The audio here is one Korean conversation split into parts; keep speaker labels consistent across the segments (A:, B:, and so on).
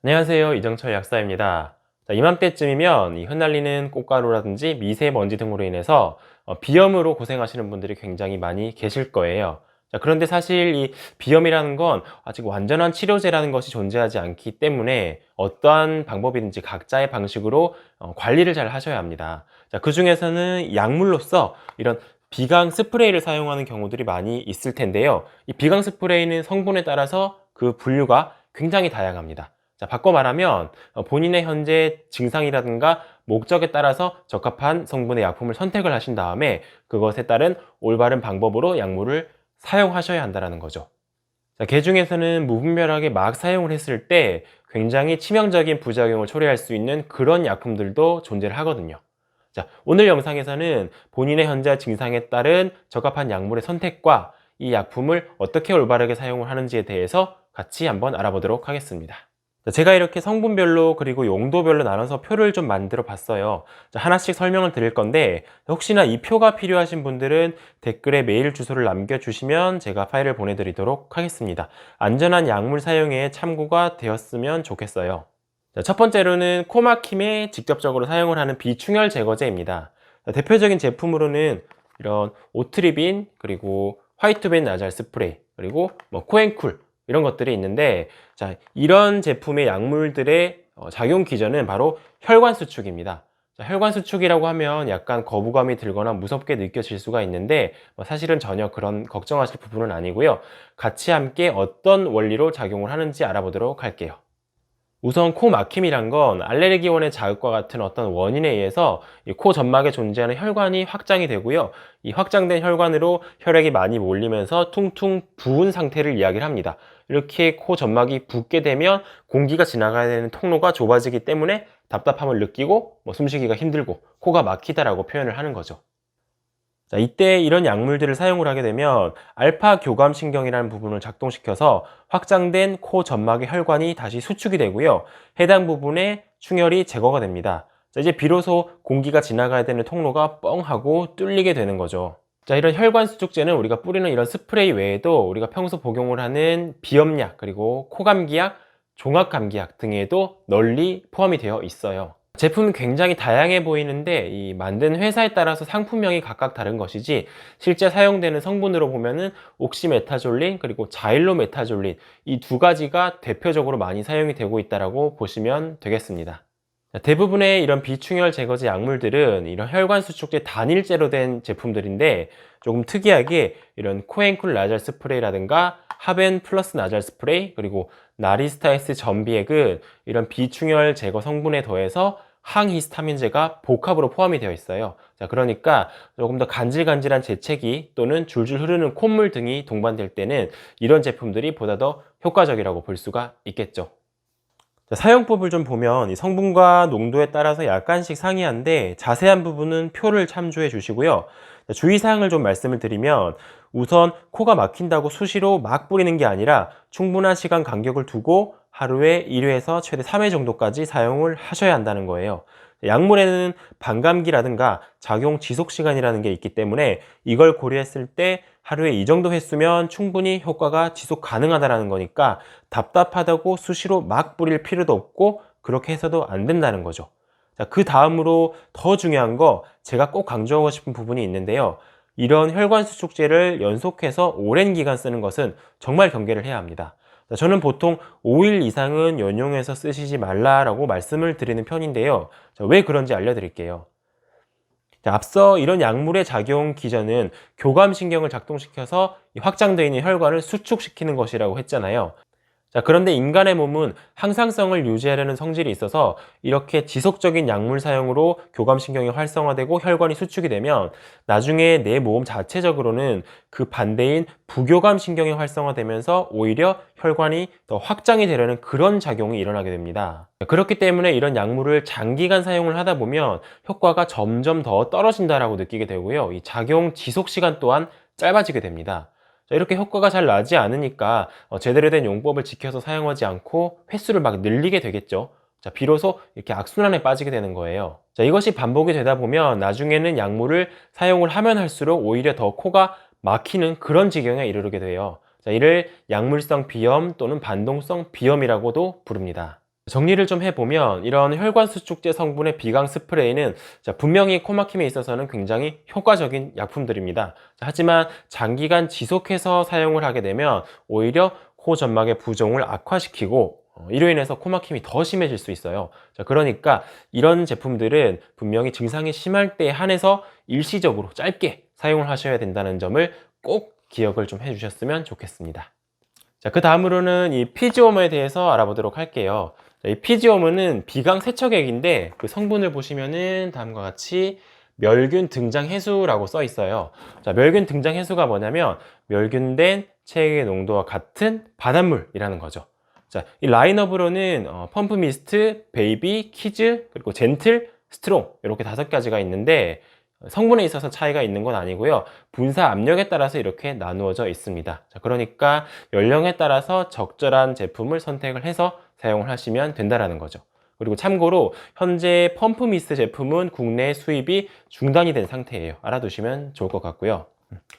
A: 안녕하세요. 이정철 약사입니다. 자, 이맘때쯤이면 이 흩날리는 꽃가루라든지 미세먼지 등으로 인해서 비염으로 고생하시는 분들이 굉장히 많이 계실 거예요. 자, 그런데 사실 이 비염이라는 건 아직 완전한 치료제라는 것이 존재하지 않기 때문에 어떠한 방법이든지 각자의 방식으로 관리를 잘 하셔야 합니다. 자, 그 중에서는 약물로서 이런 비강 스프레이를 사용하는 경우들이 많이 있을 텐데요. 이 비강 스프레이는 성분에 따라서 그 분류가 굉장히 다양합니다. 자, 바꿔 말하면 본인의 현재 증상이라든가 목적에 따라서 적합한 성분의 약품을 선택을 하신 다음에 그것에 따른 올바른 방법으로 약물을 사용하셔야 한다는 거죠. 자, 개 중에서는 무분별하게 막 사용을 했을 때 굉장히 치명적인 부작용을 초래할 수 있는 그런 약품들도 존재를 하거든요. 자, 오늘 영상에서는 본인의 현재 증상에 따른 적합한 약물의 선택과 이 약품을 어떻게 올바르게 사용을 하는지에 대해서 같이 한번 알아보도록 하겠습니다. 제가 이렇게 성분별로 그리고 용도별로 나눠서 표를 좀 만들어 봤어요. 하나씩 설명을 드릴 건데 혹시나 이 표가 필요하신 분들은 댓글에 메일 주소를 남겨주시면 제가 파일을 보내드리도록 하겠습니다. 안전한 약물 사용에 참고가 되었으면 좋겠어요. 첫 번째로는 코막힘에 직접적으로 사용을 하는 비충혈 제거제입니다. 대표적인 제품으로는 이런 오트리빈, 그리고 화이트벤 나잘 스프레이, 그리고 코앤쿨 이런 것들이 있는데, 자, 이런 제품의 약물들의 작용 기전은 바로 혈관 수축입니다. 자, 혈관 수축이라고 하면 약간 거부감이 들거나 무섭게 느껴질 수가 있는데 사실은 전혀 그런 걱정하실 부분은 아니고요. 같이 함께 어떤 원리로 작용을 하는지 알아보도록 할게요. 우선 코 막힘이란 건 알레르기원의 자극과 같은 어떤 원인에 의해서 이 코 점막에 존재하는 혈관이 확장이 되고요. 이 확장된 혈관으로 혈액이 많이 몰리면서 퉁퉁 부은 상태를 이야기를 합니다. 이렇게 코 점막이 붓게 되면 공기가 지나가야 되는 통로가 좁아지기 때문에 답답함을 느끼고 숨쉬기가 힘들고 코가 막히다라고 표현을 하는 거죠. 자, 이때 이런 약물들을 사용을 하게 되면 알파 교감신경이라는 부분을 작동시켜서 확장된 코 점막의 혈관이 다시 수축이 되고요. 해당 부분의 충혈이 제거가 됩니다. 자, 이제 비로소 공기가 지나가야 되는 통로가 뻥 하고 뚫리게 되는 거죠. 자, 이런 혈관 수축제는 우리가 뿌리는 이런 스프레이 외에도 우리가 평소 복용을 하는 비염약, 그리고 코감기약, 종합감기약 등에도 널리 포함이 되어 있어요. 제품은 굉장히 다양해 보이는데 이 만든 회사에 따라서 상품명이 각각 다른 것이지 실제 사용되는 성분으로 보면은 옥시메타졸린 그리고 자일로메타졸린 이 두 가지가 대표적으로 많이 사용이 되고 있다고 보시면 되겠습니다. 대부분의 이런 비충혈 제거제 약물들은 이런 혈관 수축제 단일제로 된 제품들인데 조금 특이하게 이런 코앤쿨 나잘 스프레이라든가 하벤 플러스 나잘 스프레이, 그리고 나리스타엑스 전비액은 이런 비충혈 제거 성분에 더해서 항히스타민제가 복합으로 포함이 되어 있어요. 자, 그러니까 조금 더 간질간질한 재채기 또는 줄줄 흐르는 콧물 등이 동반될 때는 이런 제품들이 보다 더 효과적이라고 볼 수가 있겠죠. 자, 사용법을 좀 보면 이 성분과 농도에 따라서 약간씩 상이한데 자세한 부분은 표를 참조해 주시고요. 자, 주의사항을 좀 말씀을 드리면 우선 코가 막힌다고 수시로 막 뿌리는 게 아니라 충분한 시간 간격을 두고 하루에 1회에서 최대 3회 정도까지 사용을 하셔야 한다는 거예요. 약물에는 반감기라든가 작용 지속 시간이라는 게 있기 때문에 이걸 고려했을 때 하루에 이 정도 횟수면 충분히 효과가 지속 가능하다는 거니까 답답하다고 수시로 막 뿌릴 필요도 없고 그렇게 해서도 안 된다는 거죠. 자, 그 다음으로 더 중요한 거 제가 꼭 강조하고 싶은 부분이 있는데요. 이런 혈관 수축제를 연속해서 오랜 기간 쓰는 것은 정말 경계를 해야 합니다. 자, 저는 보통 5일 이상은 연용해서 쓰시지 말라라고 말씀을 드리는 편인데요. 자, 왜 그런지 알려드릴게요. 자, 앞서 이런 약물의 작용 기전은 교감신경을 작동시켜서 확장되어 있는 혈관을 수축시키는 것이라고 했잖아요. 자, 그런데 인간의 몸은 항상성을 유지하려는 성질이 있어서 이렇게 지속적인 약물 사용으로 교감신경이 활성화되고 혈관이 수축이 되면 나중에 내 몸 자체적으로는 그 반대인 부교감신경이 활성화되면서 오히려 혈관이 더 확장이 되려는 그런 작용이 일어나게 됩니다. 그렇기 때문에 이런 약물을 장기간 사용을 하다 보면 효과가 점점 더 떨어진다라고 느끼게 되고요. 이 작용 지속 시간 또한 짧아지게 됩니다. 이렇게 효과가 잘 나지 않으니까 제대로 된 용법을 지켜서 사용하지 않고 횟수를 막 늘리게 되겠죠. 자, 비로소 이렇게 악순환에 빠지게 되는 거예요. 자, 이것이 반복이 되다 보면 나중에는 약물을 사용을 하면 할수록 오히려 더 코가 막히는 그런 지경에 이르게 돼요. 자, 이를 약물성 비염 또는 반동성 비염이라고도 부릅니다. 정리를 좀 해보면 이런 혈관 수축제 성분의 비강 스프레이는 분명히 코막힘에 있어서는 굉장히 효과적인 약품들입니다. 하지만 장기간 지속해서 사용을 하게 되면 오히려 코 점막의 부종을 악화시키고 이로 인해서 코막힘이 더 심해질 수 있어요. 그러니까 이런 제품들은 분명히 증상이 심할 때에 한해서 일시적으로 짧게 사용을 하셔야 된다는 점을 꼭 기억을 좀 해주셨으면 좋겠습니다. 자, 그 다음으로는 이 피지오머에 대해서 알아보도록 할게요. 자, 이 피지오머는 비강 세척액인데 그 성분을 보시면은 다음과 같이 멸균 등장 해수라고 써 있어요. 자, 멸균 등장 해수가 뭐냐면 멸균된 체액의 농도와 같은 바닷물이라는 거죠. 자, 이 라인업으로는 펌프 미스트, 베이비, 키즈, 그리고 젠틀, 스트롱 이렇게 5가지가 있는데 성분에 있어서 차이가 있는 건 아니고요. 분사 압력에 따라서 이렇게 나누어져 있습니다. 자, 그러니까 연령에 따라서 적절한 제품을 선택을 해서 사용을 하시면 된다는 거죠. 그리고 참고로 현재 펌프 미스트 제품은 국내 수입이 중단이 된 상태예요. 알아두시면 좋을 것 같고요.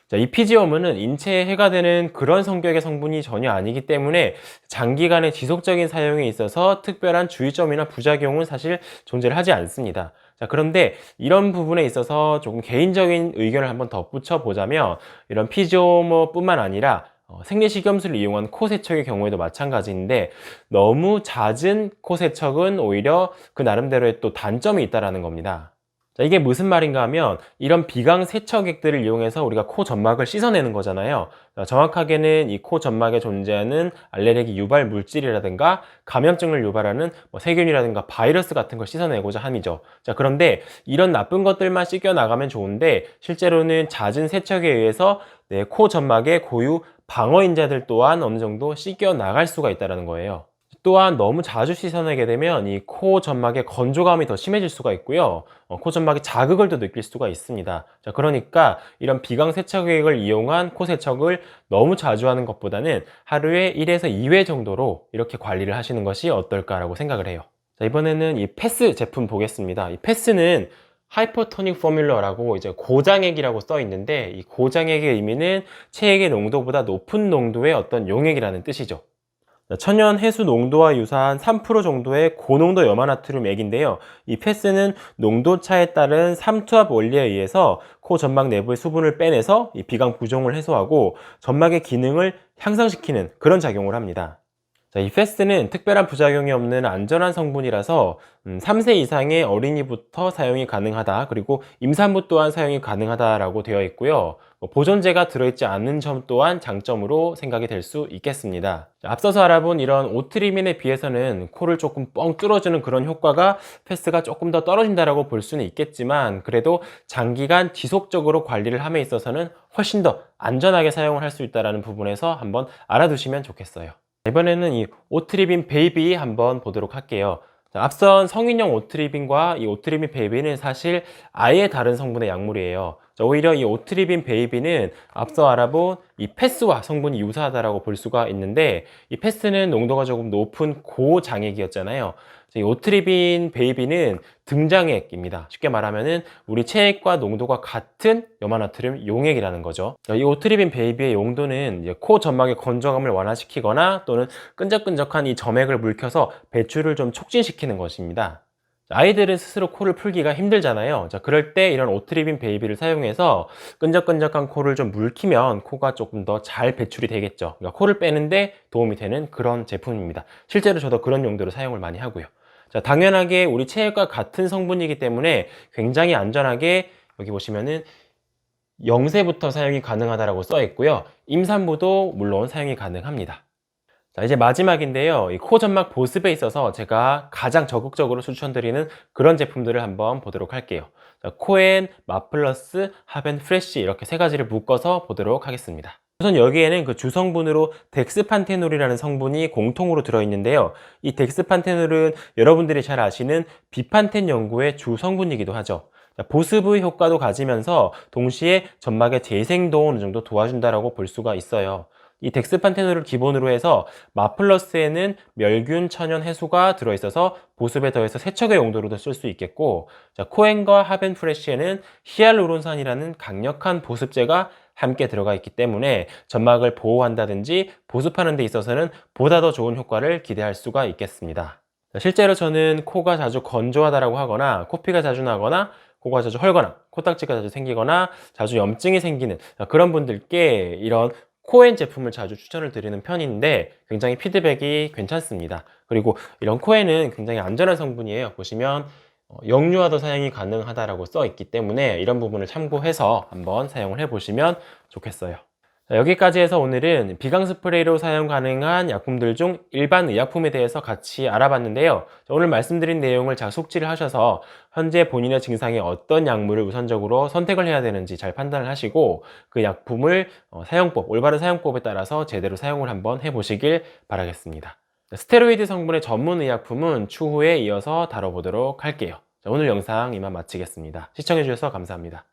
A: 자, 이 피지오머는 인체에 해가 되는 그런 성격의 성분이 전혀 아니기 때문에 장기간의 지속적인 사용에 있어서 특별한 주의점이나 부작용은 사실 존재를 하지 않습니다. 자, 그런데 이런 부분에 있어서 조금 개인적인 의견을 한번 덧붙여 보자면 이런 피지오머뿐만 아니라 생리식염수를 이용한 코 세척의 경우에도 마찬가지인데 너무 잦은 코 세척은 오히려 그 나름대로의 또 단점이 있다는 겁니다. 자, 이게 무슨 말인가 하면 이런 비강 세척액들을 이용해서 우리가 코 점막을 씻어내는 거잖아요. 자, 정확하게는 이 코 점막에 존재하는 알레르기 유발 물질이라든가 감염증을 유발하는 세균이라든가 바이러스 같은 걸 씻어내고자 함이죠. 자, 그런데 이런 나쁜 것들만 씻겨 나가면 좋은데 실제로는 잦은 세척에 의해서 내 코 점막의 고유 방어인자들 또한 어느 정도 씻겨 나갈 수가 있다는 거예요. 또한 너무 자주 씻어내게 되면 이 코 점막의 건조감이 더 심해질 수가 있고요. 코 점막이 자극을 더 느낄 수가 있습니다. 자, 그러니까 이런 비강 세척액을 이용한 코 세척을 너무 자주 하는 것보다는 하루에 1에서 2회 정도로 이렇게 관리를 하시는 것이 어떨까라고 생각을 해요. 자, 이번에는 이 패스 제품 보겠습니다. 이 패스는 하이퍼토닉 포뮬러라고 이제 고장액이라고 써 있는데 이 고장액의 의미는 체액의 농도보다 높은 농도의 어떤 용액이라는 뜻이죠. 천연 해수 농도와 유사한 3% 정도의 고농도 염화나트륨 액인데요. 이 패스는 농도차에 따른 삼투압 원리에 의해서 코 점막 내부의 수분을 빼내서 이 비강 부종을 해소하고 점막의 기능을 향상시키는 그런 작용을 합니다. 자, 이 패스는 특별한 부작용이 없는 안전한 성분이라서 3세 이상의 어린이부터 사용이 가능하다. 그리고 임산부 또한 사용이 가능하다라고 되어 있고요. 보존제가 들어있지 않는 점 또한 장점으로 생각이 될 수 있겠습니다. 자, 앞서서 알아본 이런 오트리민에 비해서는 코를 조금 뻥 뚫어주는 그런 효과가 패스가 조금 더 떨어진다라고 볼 수는 있겠지만 그래도 장기간 지속적으로 관리를 함에 있어서는 훨씬 더 안전하게 사용을 할 수 있다는 부분에서 한번 알아두시면 좋겠어요. 이번에는 이 오트리빈 베이비 한번 보도록 할게요. 자, 앞선 성인용 오트리빈과 이 오트리빈 베이비는 사실 아예 다른 성분의 약물이에요. 자, 오히려 이 오트리빈 베이비는 앞서 알아본 이 패스와 성분이 유사하다고 볼 수가 있는데 이 패스는 농도가 조금 높은 고장액이었잖아요. 이 오트리빈 베이비는 등장액입니다. 쉽게 말하면은 우리 체액과 농도가 같은 염화나트륨 용액이라는 거죠. 이 오트리빈 베이비의 용도는 이제 코 점막의 건조감을 완화시키거나 또는 끈적끈적한 이 점액을 물켜서 배출을 좀 촉진시키는 것입니다. 아이들은 스스로 코를 풀기가 힘들잖아요. 자, 그럴 때 이런 오트리빈 베이비를 사용해서 끈적끈적한 코를 좀 물키면 코가 조금 더 잘 배출이 되겠죠. 그러니까 코를 빼는데 도움이 되는 그런 제품입니다. 실제로 저도 그런 용도로 사용을 많이 하고요. 자, 당연하게 우리 체액과 같은 성분이기 때문에 굉장히 안전하게 여기 보시면은 0세부터 사용이 가능하다고 써 있고요. 임산부도 물론 사용이 가능합니다. 자, 이제 마지막인데요. 이 코 점막 보습에 있어서 제가 가장 적극적으로 추천드리는 그런 제품들을 한번 보도록 할게요. 자, 코엔, 마플러스, 하벤 프레쉬 이렇게 3가지를 묶어서 보도록 하겠습니다. 우선 여기에는 그 주성분으로 덱스판테놀이라는 성분이 공통으로 들어있는데요. 이 덱스판테놀은 여러분들이 잘 아시는 비판텐 연구의 주성분이기도 하죠. 보습의 효과도 가지면서 동시에 점막의 재생도 어느 정도 도와준다고 볼 수가 있어요. 이 덱스판테놀을 기본으로 해서 마플러스에는 멸균 천연 해수가 들어있어서 보습에 더해서 세척의 용도로도 쓸 수 있겠고, 자, 코엔과 하벤 프레쉬에는 히알루론산이라는 강력한 보습제가 함께 들어가 있기 때문에 점막을 보호한다든지 보습하는 데 있어서는 보다 더 좋은 효과를 기대할 수가 있겠습니다. 실제로 저는 코가 자주 건조하다라고 하거나 코피가 자주 나거나 코가 자주 헐거나 코딱지가 자주 생기거나 자주 염증이 생기는 그런 분들께 이런 코엔 제품을 자주 추천을 드리는 편인데 굉장히 피드백이 괜찮습니다. 그리고 이런 코엔은 굉장히 안전한 성분이에요. 보시면 역류화도 사용이 가능하다라고 써 있기 때문에 이런 부분을 참고해서 한번 사용을 해 보시면 좋겠어요. 자, 여기까지 해서 오늘은 비강 스프레이로 사용 가능한 약품들 중 일반 의약품에 대해서 같이 알아봤는데요. 자, 오늘 말씀드린 내용을 잘 숙지를 하셔서 현재 본인의 증상에 어떤 약물을 우선적으로 선택을 해야 되는지 잘 판단을 하시고 그 약품을 사용법, 올바른 사용법에 따라서 제대로 사용을 한번 해보시길 바라겠습니다. 자, 스테로이드 성분의 전문 의약품은 추후에 이어서 다뤄보도록 할게요. 자, 오늘 영상 이만 마치겠습니다. 시청해주셔서 감사합니다.